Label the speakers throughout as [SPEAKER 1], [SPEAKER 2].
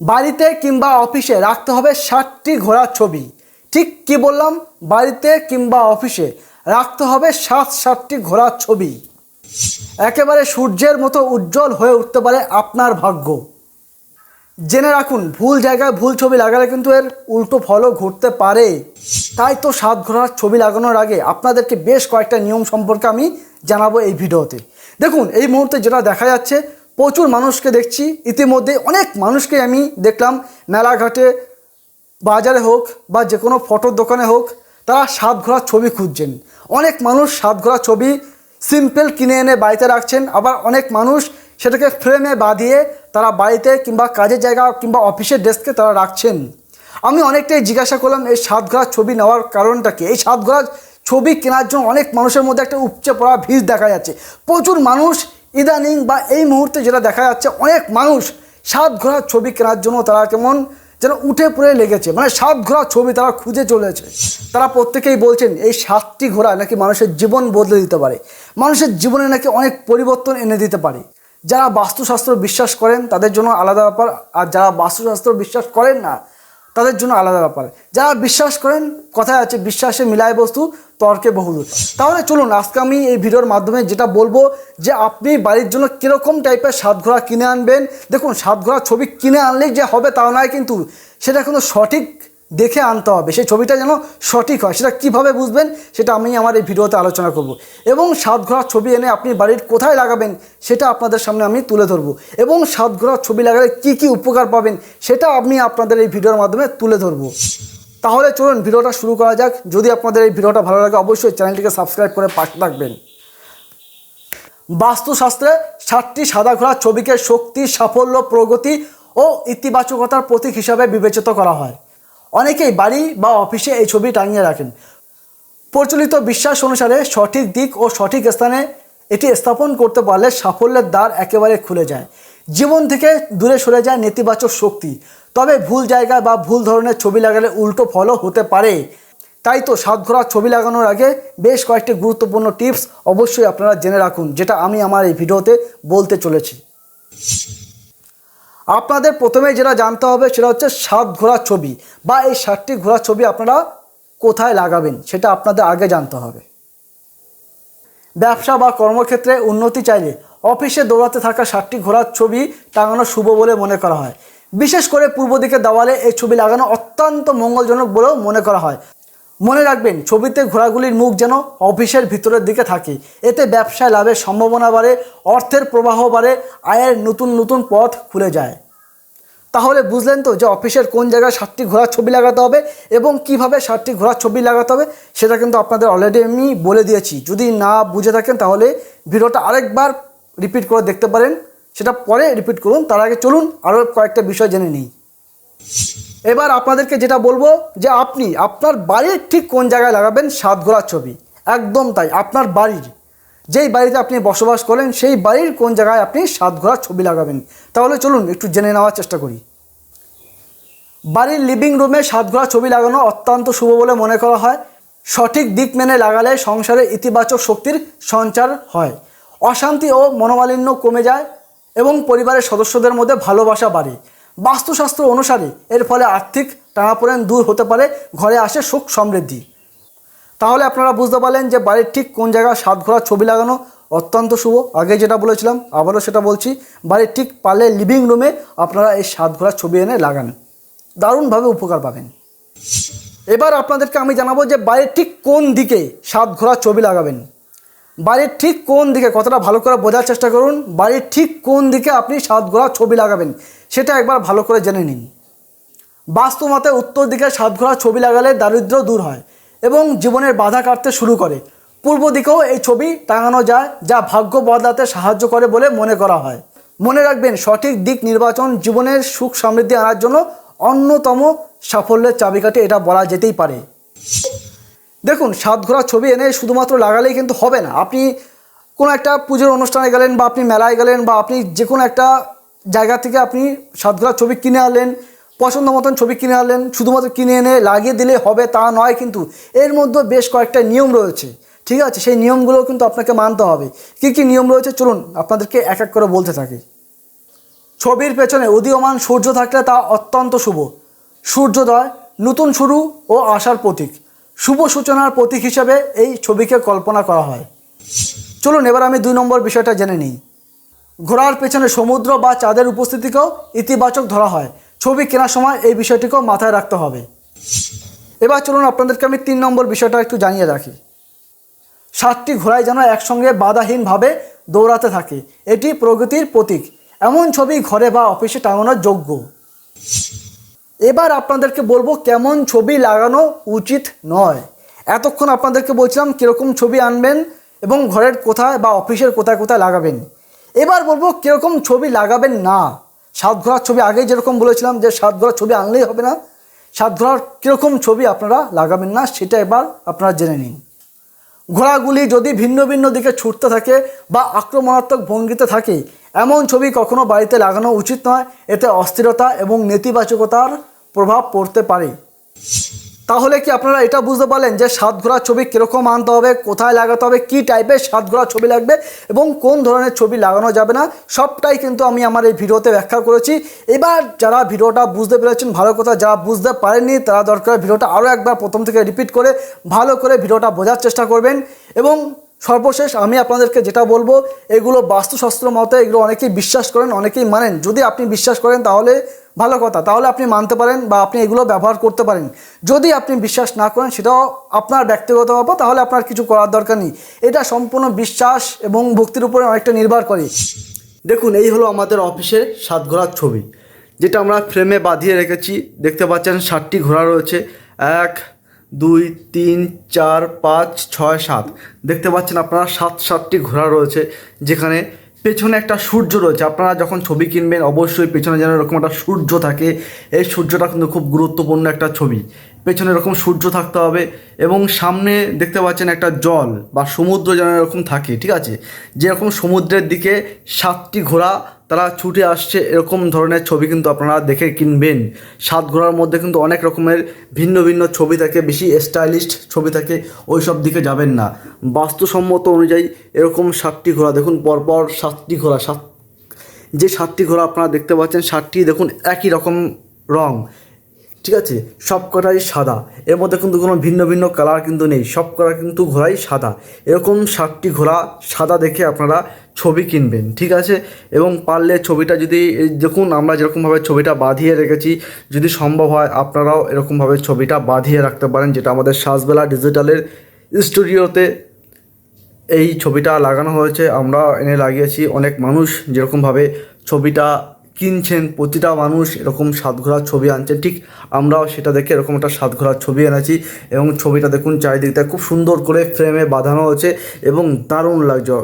[SPEAKER 1] বাড়িতে কিংবা অফিসে রাখতে হবে 7টি ঘোড়ার ছবি। ঠিক কি বললাম? বাড়িতে কিংবা অফিসে রাখতে হবে 7টি ঘোড়ার ছবি। একেবারে সূর্যের মতো উজ্জ্বল হয়ে উঠতে পারে আপনার ভাগ্য। জেনে রাখুন, ভুল জায়গায় ভুল ছবি লাগালে কিন্তু এর উল্টো ফলও ঘটতে পারে। তাই তো 7 ঘোড়ার ছবি লাগানোর আগে আপনাদেরকে বেশ কয়েকটা নিয়ম সম্পর্কে আমি জানাবো এই ভিডিওতে। দেখুন, এই মুহূর্তে যেটা দেখা যাচ্ছে, প্রচুর মানুষকে দেখছি। ইতিমধ্যে অনেক মানুষকে আমি দেখলাম মেলাঘাটে, বাজারে হোক বা যে কোনো ফটোর দোকানে হোক, তারা 7 ঘোড়ার ছবি খুঁজছেন। অনেক মানুষ 7 ঘোড়ার ছবি সিম্পল কিনে এনে বাড়িতে রাখছেন, আবার অনেক মানুষ সেটাকে ফ্রেমে বাঁধিয়ে তারা বাড়িতে কিংবা কাজের জায়গা কিংবা অফিসের ডেস্কে তারা রাখছেন। আমি অনেকটাই জিজ্ঞাসা করলাম এই 7 ঘোড়ার ছবি নেওয়ার কারণটা কি। এই 7 ঘোড়ার ছবি কেনার জন্য অনেক মানুষের মধ্যে একটা উপচে পড়া ভিড় দেখা যাচ্ছে। প্রচুর মানুষ ইদানিং বা এই মুহূর্তে যেটা দেখা যাচ্ছে, অনেক মানুষ 7 ঘোড়ার ছবি কেনার জন্য তারা কেমন যেন উঠে পড়ে লেগেছে, মানে 7 ঘোড়ার ছবি তারা খুঁজে চলেছে। তারা প্রত্যেকেই বলছেন এই 7টি ঘোড়া নাকি মানুষের জীবন বদলে দিতে পারে, মানুষের জীবনে নাকি অনেক পরিবর্তন এনে দিতে পারে। যারা বাস্তুশাস্ত্র বিশ্বাস করেন তাদের জন্য আলাদা ব্যাপার, আর যারা বাস্তুশাস্ত্র বিশ্বাস করেন না তাদের জন্য আলাদা ব্যাপার। যারা বিশ্বাস করেন, কথায় আছে বিশ্বাসে মিলায় বস্তু তর্কে বহুদূর। তাহলে চলুন আজকে আমি এই ভিডিওর মাধ্যমে যেটা বলবো যে আপনি বাড়ির জন্য কীরকম টাইপের 7 ঘোড়া কিনে আনবেন। দেখুন, 7 ঘোড়ার ছবি কিনে আনলেই যে হবে তা নয়, কিন্তু সেটা কিন্তু সঠিক দেখে আনতে হবে। সেই ছবিটা যেন সঠিক হয়, সেটা কিভাবে বুঝবেন সেটা আমি আমার এই ভিডিওতে আলোচনা করব। এবং 7 ঘোড়ার ছবি এনে আপনি বাড়ির কোথায় লাগাবেন সেটা আপনাদের সামনে আমি তুলে ধরবো। এবং 7 ঘোড়ার ছবি লাগালে কি কি উপকার পাবেন সেটা আমি আপনাদের এই ভিডিওর মাধ্যমে তুলে ধরবো। তাহলে চলুন ভিডিওটা শুরু করা যাক। যদি আপনাদের এই ভিডিওটা ভালো লাগে অবশ্যই চ্যানেলটিকে সাবস্ক্রাইব করে পাশে থাকবেন। বাস্তুশাস্ত্রে 7টি সাদা ঘোড়ার ছবিকে শক্তি, সাফল্য, প্রগতি ও ইতিবাচকতার প্রতীক হিসাবে বিবেচিত করা হয়। অনেকেই বাড়ি বা অফিসে এই ছবি টাঙিয়ে রাখেন। প্রচলিত বিশ্বাস অনুসারে সঠিক দিক ও সঠিক স্থানে এটি স্থাপন করতে পারলে সাফল্যের দ্বার একেবারে খুলে যায়, জীবন থেকে দূরে সরে যায় নেতিবাচক শক্তি। তবে ভুল জায়গায় বা ভুল ধরনের ছবি লাগালে উল্টো ফলও হতে পারে। তাই তো 7 ঘোড়ার ছবি লাগানোর আগে বেশ কয়েকটি গুরুত্বপূর্ণ টিপস অবশ্যই আপনারা জেনে রাখুন, যেটা আমি আমার এই ভিডিওতে বলতে চলেছি। আপনাদের প্রথমেই যেটা জানতে হবে সেটা হচ্ছে 7 ঘোড়ার ছবি বা এই 7টি ঘোড়ার ছবি আপনারা কোথায় লাগাবেন সেটা আপনাদের আগে জানতে হবে। ব্যবসা বা কর্মক্ষেত্রে উন্নতি চাইলে অফিসে দৌড়াতে থাকা 7টি ঘোড়ার ছবি টাঙানো শুভ বলে মনে করা হয়। বিশেষ করে পূর্ব দিকে দেওয়ালে এই ছবি লাগানো অত্যন্ত মঙ্গলজনক বলেও মনে করা হয়। মনে রাখবেন, ছবিতে ঘোড়াগুলির মুখ যেন অফিসের ভিতরের দিকে থাকে। এতে ব্যবসায় লাভের সম্ভাবনা বাড়ে, অর্থের প্রবাহ বাড়ে, আয়ের নতুন নতুন পথ খুলে যায়। তাহলে বুঝলেন তো যে অফিসের কোন জায়গায় 7টি ঘোড়ার ছবি লাগাতে হবে এবং কিভাবে 7টি ঘোড়ার ছবি লাগাতে হবে সেটা কিন্তু আপনাদের অলরেডি আমি বলে দিয়েছি। যদি না বুঝে থাকেন তাহলে ভিডিওটা আরেকবার রিপিট করে দেখতে পারেন, সেটা পরে রিপিট করুন। তার আগে চলুন আরও কয়েকটা বিষয় জেনে নিই। এবার আপনাদেরকে যেটা বলবো যে আপনি আপনার বাড়ির ঠিক কোন জায়গায় লাগাবেন 7 ঘোড়ার ছবি। একদম তাই, আপনার বাড়ির যেই বাড়িতে আপনি বসবাস করেন সেই বাড়ির কোন জায়গায় আপনি 7 ঘোড়ার ছবি লাগাবেন। তাহলে চলুন একটু জেনে নেওয়ার চেষ্টা করি। বাড়ির লিভিং রুমে 7 ঘোড়ার ছবি লাগানো অত্যন্ত শুভ বলে মনে করা হয়। সঠিক দিক মেনে লাগালে সংসারে ইতিবাচক শক্তির সঞ্চার হয়, অশান্তি ও মনোমালিন্য কমে যায় এবং পরিবারের সদস্যদের মধ্যে ভালোবাসা বাড়ে। বাস্তুশাস্ত্র অনুসারে এর ফলে আর্থিক টানাপোড়েন দূর হতে পারে, ঘরে আসে সুখ সমৃদ্ধি। তাহলে আপনারা বুঝতে পারলেন যে বাড়ির ঠিক কোন জায়গায় 7 ঘোড়ার ছবি লাগানো অত্যন্ত শুভ। আগে যেটা বলেছিলাম আবারও সেটা বলছি, বাড়ির ঠিক পারলে লিভিং রুমে আপনারা এই 7 ঘোড়ার ছবি এনে লাগান, দারুণভাবে উপকার পাবেন। এবার আপনাদেরকে আমি জানাবো যে বাড়ির ঠিক কোন দিকে 7 ঘোড়ার ছবি লাগাবেন। বাড়ির ঠিক কোন দিকে, কথাটা ভালো করে বোঝার চেষ্টা করুন। বাড়ির ঠিক কোন দিকে আপনি 7 ঘোড়ার ছবি লাগাবেন সেটা একবার ভালো করে জেনে নিন। বাস্তুমতে উত্তর দিকে 7 ঘোড়ার ছবি লাগালে দারিদ্র্য দূর হয় এবং জীবনের বাধা কাটতে শুরু করে। পূর্ব দিকেও এই ছবি টাঙানো যায়, যা ভাগ্য বদলাতে সাহায্য করে বলে মনে করা হয়। মনে রাখবেন, সঠিক দিক নির্বাচন জীবনের সুখ সমৃদ্ধি আনার জন্য অন্যতম সাফল্যের চাবিকাঠি এটা বলা যেতেই পারে। দেখুন, 7 ঘোড়ার ছবি এনে শুধুমাত্র লাগালেই কিন্তু হবে না। আপনি কোনো একটা পুজোর অনুষ্ঠানে গেলেন বা আপনি মেলায় গেলেন বা আপনি যে কোনো একটা জায়গা থেকে আপনি 7 ঘোড়ার ছবি কিনে আনলেন, পছন্দ মতন ছবি কিনে আনলেন, শুধুমাত্র কিনে এনে লাগিয়ে দিলে হবে তা নয়, কিন্তু এর মধ্যে বেশ কয়েকটা নিয়ম রয়েছে। ঠিক আছে, সেই নিয়মগুলো কিন্তু আপনাকে মানতে হবে। কী কী নিয়ম রয়েছে চলুন আপনাদেরকে এক এক করে বলতে থাকি। ছবির পেছনে উদীয়মান সূর্য থাকলে তা অত্যন্ত শুভ। সূর্যোদয় নতুন শুরু ও আশার প্রতীক, শুভ সূচনার প্রতীক হিসেবে এই ছবিকে কল্পনা করা হয়। চলুন এবার আমি 2 নম্বর বিষয়টা জেনে নিই। ঘোড়ার পেছনে সমুদ্র বা চাঁদের উপস্থিতিকেও ইতিবাচক ধরা হয়। ছবি কেনার সময় এই বিষয়টিকেও মাথায় রাখতে হবে। এবার চলুন আপনাদেরকে আমি 3 নম্বর বিষয়টা একটু জানিয়ে রাখি। 7টি ঘোড়ায় যেন একসঙ্গে বাধাহীনভাবে দৌড়াতে থাকে, এটি প্রগতির প্রতীক। এমন ছবি ঘরে বা অফিসে টাঙানোর যোগ্য। এবার আপনাদেরকে বলবো কেমন ছবি লাগানো উচিত নয়। এতক্ষণ আপনাদেরকে বলছিলাম কীরকম ছবি আনবেন এবং ঘরের কোথায় বা অফিসের কোথায় কোথায় লাগাবেন। এবার বলবো কীরকম ছবি লাগাবেন না। 7 ঘোড়ার ছবি আগেই যেরকম বলেছিলাম যে 7 ঘোড়ার ছবি আনলেই হবে না, 7 ঘোড়ার কীরকম ছবি আপনারা লাগাবেন না সেটা এবার আপনারা জেনে নিন। ঘোড়াগুলি যদি ভিন্ন ভিন্ন দিকে ছুটতে থাকে বা আক্রমণাত্মক ভঙ্গিতে থাকে, এমন ছবি কখনো বাড়িতে লাগানো উচিত নয়। এতে অস্থিরতা এবং নেতিবাচকতার প্রভাব পড়তে পারে। তাহলে কি আপনারা এটা বুঝতে পারলেন যে 7 ঘোড়ার ছবি কীরকম আনতে হবে, কোথায় লাগাতে হবে, কী টাইপের 7 ঘোড়ার ছবি লাগবে এবং কোন ধরনের ছবি লাগানো যাবে না, সবটাই কিন্তু আমি আমার এই ভিডিওতে ব্যাখ্যা করেছি। এবার যারা ভিডিওটা বুঝতে পেরেছেন ভালো কথা, যারা বুঝতে পারেননি তারা দরকার ভিডিওটা আরও একবার প্রথম থেকে রিপিট করে ভালো করে ভিডিওটা বোঝার চেষ্টা করবেন। এবং সর্বশেষ আমি আপনাদেরকে যেটা বলবো, এগুলো বাস্তুশাস্ত্র মতে এগুলো অনেকেই বিশ্বাস করেন, অনেকেই মানেন। যদি আপনি বিশ্বাস করেন তাহলে ভালো কথা, তাহলে আপনি মানতে পারেন বা আপনি এগুলো ব্যবহার করতে পারেন। যদি আপনি বিশ্বাস না করেন সেটাও আপনার ব্যক্তিগত ব্যাপার, তাহলে আপনার কিছু করার দরকার নেই। এটা সম্পূর্ণ বিশ্বাস এবং ভক্তির উপরে অনেকটা নির্ভর করে। দেখুন এই হলো আমাদের অফিসের 7 ঘোড়ার ছবি, যেটা আমরা ফ্রেমে বাঁধিয়ে রেখেছি। দেখতে পাচ্ছেন 7টি ঘোড়া রয়েছে, 1 2 3 4 5 6 7। দেখতে পাচ্ছেন আপনারা 7টি ঘোড়া রয়েছে, যেখানে পেছনে একটা সূর্য রয়েছে। আপনারা যখন ছবি কিনবেন অবশ্যই পেছনে যেন এরকম একটা সূর্য থাকে। এই সূর্যটা কিন্তু খুব গুরুত্বপূর্ণ একটা ছবি, পেছনে এরকম সূর্য থাকতে হবে। এবং সামনে দেখতে পাচ্ছেন একটা জল বা সমুদ্র যেন এরকম থাকে, ঠিক আছে। যেরকম সমুদ্রের দিকে 7টি ঘোড়া তারা ছুটে আসছে, এরকম ধরনের ছবি কিন্তু আপনারা দেখে কিনবেন। 7 ঘোড়ার মধ্যে কিন্তু অনেক রকমের ভিন্ন ভিন্ন ছবি থাকে, বেশি স্টাইলিশড ছবি থাকে, ওই সব দিকে যাবেন না। বাস্তুসম্মত অনুযায়ী এরকম 7টি ঘোড়া দেখুন, পরপর 7টি ঘোড়া, যে 7টি ঘোড়া আপনারা দেখতে পাচ্ছেন 7টি দেখুন একই রকম রং, ঠিক আছে। সব কটাই সাদা, এর মধ্যে কিন্তু কোনো ভিন্ন ভিন্ন কালার কিন্তু নেই, সব কটা কিন্তু ঘোড়াই সাদা। এরকম 7টি ঘোড়া সাদা দেখে আপনারা ছবি কিনবেন, ঠিক আছে। এবং পারলে ছবিটা যদি দেখুন আমরা যেরকমভাবে ছবিটা বাঁধিয়ে রেখেছি, যদি সম্ভব হয় আপনারাও এরকমভাবে ছবিটা বাঁধিয়ে রাখতে পারেন, যেটা আমাদের সাজবেলা ডিজিটালের স্টুডিওতে এই ছবিটা লাগানো হয়েছে। আমরা এনে লাগিয়েছি, অনেক মানুষ যেরকমভাবে ছবিটা কিনছেন, প্রতিটা মানুষ এরকম 7 ঘোড়ার ছবি আনছেন, ঠিক আমরাও সেটা দেখে এরকম একটা 7 ঘোড়ার ছবি এনেছি। এবং ছবিটা দেখুন চারিদিকটা খুব সুন্দর করে ফ্রেমে বাঁধানো হয়েছে এবং দারুণ লাগছে,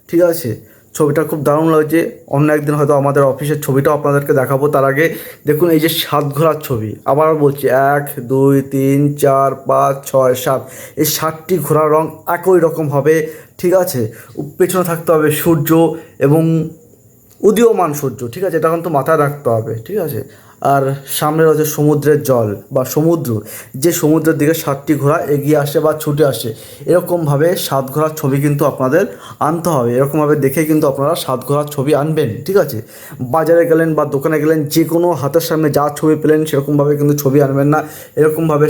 [SPEAKER 1] ঠিক আছে। ছবিটা খুব দারুণ লাগছে। অন্য একদিন হয়তো আমাদের অফিসের ছবিটাও আপনাদেরকে দেখাবো। তার আগে দেখুন এই যে 7 ঘোড়ার ছবি, আবার বলছি 1 2 3 4 5 6 7, এই 7টি ঘোড়ার রং একই রকম হবে, ঠিক আছে। পেছনে থাকতে হবে সূর্য এবং উদীয়মান সূর্য, ঠিক আছে, এটা কিন্তু মাথায় রাখতে হবে, ঠিক আছে। আর সামনে রয়েছে সমুদ্রের জল বা সমুদ্র, যে সমুদ্রের দিকে 7টি ঘোড়া এগিয়ে আসে বা ছুটে আসে, এরকমভাবে 7 ঘোড়ার ছবি কিন্তু আপনাদের আনতে হবে। এরকমভাবে দেখে কিন্তু আপনারা 7 ঘোড়ার ছবি আনবেন, ঠিক আছে। বাজারে গেলেন বা দোকানে গেলেন, যে কোনো হাতের সামনে যা ছবি পেলেন সেরকমভাবে কিন্তু ছবি আনবেন না। এরকমভাবে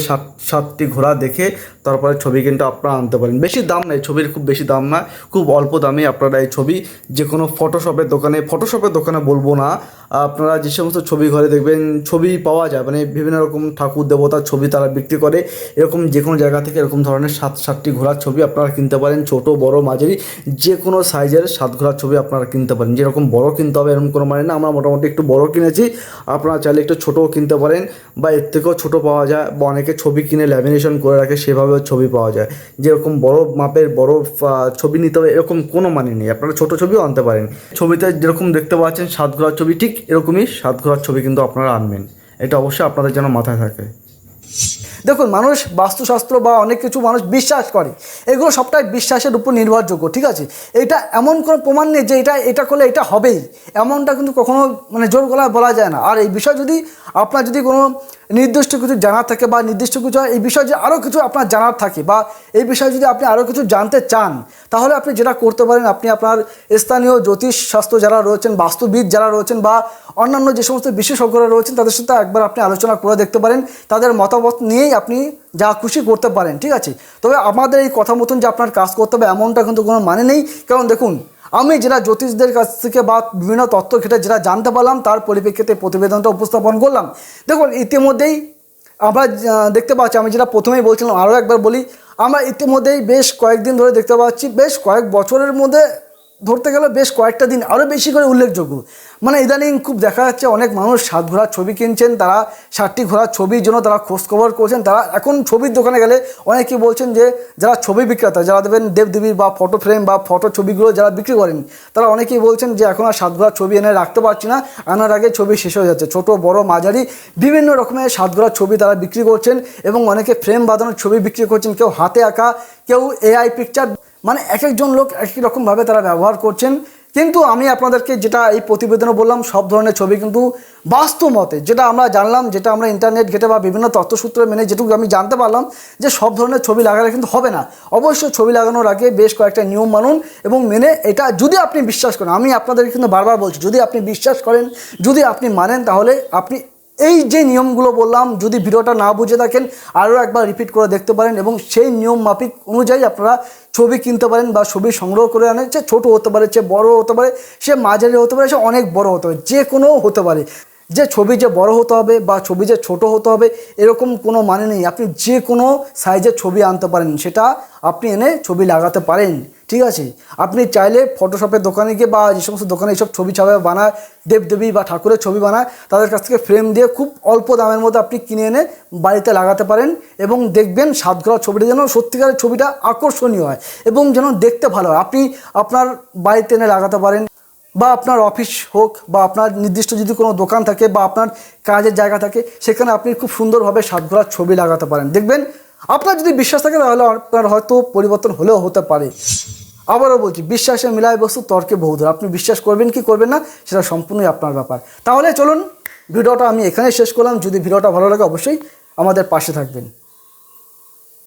[SPEAKER 1] 7টি ঘোড়া দেখে তারপরে ছবি কিন্তু আপনারা আনতে পারেন। বেশি দাম নেই ছবির, খুব বেশি দাম না, খুব অল্প দামে আপনারা এই ছবি যে কোনো ফটোশপের দোকানে বলবো না, আপনারা যে সমস্ত ছবি ঘরে দেখবেন ছবি পাওয়া যায়, মানে বিভিন্ন রকম ঠাকুর দেবতার ছবি তারা বিক্রি করে, এরকম যে কোনো জায়গা থেকে এরকম ধরনের 7টি ঘোড়ার ছবি আপনারা কিনতে পারেন। ছোট বড় মাঝারি যে কোনো সাইজের 7 ঘোড়ার ছবি আপনারা কিনতে পারেন। যেরকম বড় কিনতে হবে এরকম কোনো মানে না, আমরা মোটামুটি একটু বড় কিনেছি, আপনারা চাইলে একটু ছোটও কিনতে পারেন বা এর থেকেও ছোটো পাওয়া যায়, বা অনেকে ছবি কিনে ল্যামিনেশন করে রাখে, সেভাবেও ছবি পাওয়া যায়। যেরকম বড় মাপের বড় ছবি নিতে হবে এরকম কোনো মানে নেই, আপনারা ছোটো ছবিও আনতে পারেন। ছবিতে যেরকম দেখতে পাচ্ছেন 7 ঘোড়ার ছবি, ঠিক এরকমই 7 ঘোড়ার ছবি কিন্তু আপনারা আনবেন, এটা অবশ্যই আপনাদের যেন মাথায় থাকে। দেখুন, মানুষ বাস্তুশাস্ত্র বা অনেক কিছু মানুষ বিশ্বাস করে, এগুলো সবটাই বিশ্বাসের উপর নির্ভরযোগ্য, ঠিক আছে। এটা এমন কোনো প্রমাণ নেই যে এটা করলে এটা হবেই, এমনটা কিন্তু কখনো মানে জোর গলায় বলা যায় না। আর এই বিষয় যদি আপনার যদি কোনো নির্দিষ্ট কিছু জানার থাকে বা নির্দিষ্ট কিছু এই বিষয়ে যে আরও কিছু আপনার জানার থাকে বা এই বিষয়ে যদি আপনি আরও কিছু জানতে চান, তাহলে আপনি যেটা করতে পারেন, আপনি আপনার স্থানীয় জ্যোতিষ শাস্ত্র যারা রয়েছেন, বাস্তুবিদ যারা রয়েছেন বা অন্যান্য যে সমস্ত বিশেষজ্ঞরা রয়েছেন তাদের সাথে একবার আপনি আলোচনা করে দেখতে পারেন। তাদের মতামত নিয়েই আপনি যা খুশি করতে পারেন, ঠিক আছে। তবে আমাদের এই কথা মতন যে আপনার কাজ করতে হবে এমনটা কিন্তু কোনো মানে নেই। কারণ দেখুন, আমি যেটা জ্যোতিষদের কাছ থেকে বা বিভিন্ন তত্ত্ব ঘেটে যেটা জানতে পারলাম তার পরিপ্রেক্ষিতে প্রতিবেদনটা উপস্থাপন করলাম। দেখুন, ইতিমধ্যেই আমরা দেখতে পাচ্ছি, আমি যেটা প্রথমেই বলছিলাম আরও একবার বলি, আমরা ইতিমধ্যেই বেশ কয়েকদিন ধরে দেখতে পাচ্ছি, বেশ কয়েক বছরের মধ্যে ধরতে গেলে বেশ কয়েকটা দিন আরও বেশি করে উল্লেখযোগ্য, মানে ইদানিং খুব দেখা যাচ্ছে অনেক মানুষ 7 ঘোড়ার ছবি কিনছেন, তারা 7টি ঘোড়ার ছবির জন্য তারা খোঁজখবর করছেন। তারা এখন ছবির দোকানে গেলে অনেকেই বলছেন যে যারা ছবি বিক্রেতা, যারা দেবেন দেবদেবীর বা ফটো ফ্রেম বা ফটো ছবিগুলো যারা বিক্রি করেন, তারা অনেকেই বলছেন যে এখন আর 7 ঘোড়ার ছবি এনে রাখতে পারছি না, আনার আগে ছবি শেষ হয়ে যাচ্ছে। ছোট বড় মাঝারি বিভিন্ন রকমের 7 ঘোড়ার ছবি তারা বিক্রি করছেন এবং অনেকে ফ্রেম বাঁধানোর ছবি বিক্রি করছেন, কেউ হাতে আঁকা, কেউ এআই পিকচার, মানে এক একজন লোক একই রকমভাবে তারা ব্যবহার করছেন। কিন্তু আমি আপনাদেরকে যেটা এই প্রতিবেদনে বললাম, সব ধরনের ছবি কিন্তু বাস্তব মতে যেটা আমরা জানলাম, যেটা আমরা ইন্টারনেট ঘেটে বা বিভিন্ন তথ্যসূত্র মেনে যেটুকু আমি জানতে পারলাম, যে সব ধরনের ছবি লাগালে কিন্তু হবে না। অবশ্যই ছবি লাগানোর আগে বেশ কয়েকটা নিয়ম মানুন এবং মেনে, এটা যদি আপনি বিশ্বাস করেন, আমি আপনাদেরকে কিন্তু বারবার বলছি, যদি আপনি বিশ্বাস করেন, যদি আপনি মানেন, তাহলে আপনি এই যে নিয়মগুলো বললাম, যদি ভিডিওটা না বুঝে থাকেন আরও একবার রিপিট করে দেখতে পারেন এবং সেই নিয়ম মাফিক অনুযায়ী আপনারা ছবি কিনতে পারেন বা ছবি সংগ্রহ করে আনেন। সে ছোটো হতে পারে, সে বড় হতে পারে, সে মাঝারি হতে পারে, সে অনেক বড় হতে পারে, যে কোনো হতে পারে। যে ছবি যে বড় হতে হবে বা ছবি যে ছোট হতে হবে এরকম কোনো মানে নেই। আপনি যে কোনো সাইজের ছবি আনতে পারেন, সেটা আপনি এনে ছবি লাগাতে পারেন, ঠিক আছে। আপনি চাইলে ফটোশপের দোকানে গিয়ে বা যে সমস্ত দোকানে এইসব ছবি ছাপা বানায়, দেবদেবী বা ঠাকুরের ছবি বানায়, তাদের কাছ থেকে ফ্রেম দিয়ে খুব অল্প দামের মধ্যে আপনি কিনে এনে বাড়িতে লাগাতে পারেন এবং দেখবেন 7 ঘোড়ার ছবিটা যেন সত্যিকারের ছবিটা আকর্ষণীয় হয় এবং যেন দেখতে ভালো হয়। আপনি আপনার বাড়িতে এনে লাগাতে পারেন বা আপনার অফিস হোক বা আপনার নির্দিষ্ট যদি কোনো দোকান থাকে বা আপনার কাজের জায়গা থাকে, সেখানে আপনি খুব সুন্দরভাবে 7 ঘোড়ার ছবি লাগাতে পারেন। দেখবেন আপনার যদি বিশ্বাস থাকে তাহলে আপনার হয়তো পরিবর্তন হলেও হতে পারে। আবারও বলছি, বিশ্বাসে মিলায় বস্তু তর্কে বহুদূর। আপনি বিশ্বাস করবেন কি করবেন না সেটা সম্পূর্ণই আপনার ব্যাপার। তাহলে চলুন, ভিডিওটা আমি এখানে শেষ করলাম। যদি ভিডিওটা ভালো লাগে অবশ্যই আমাদের পাশে থাকবেন।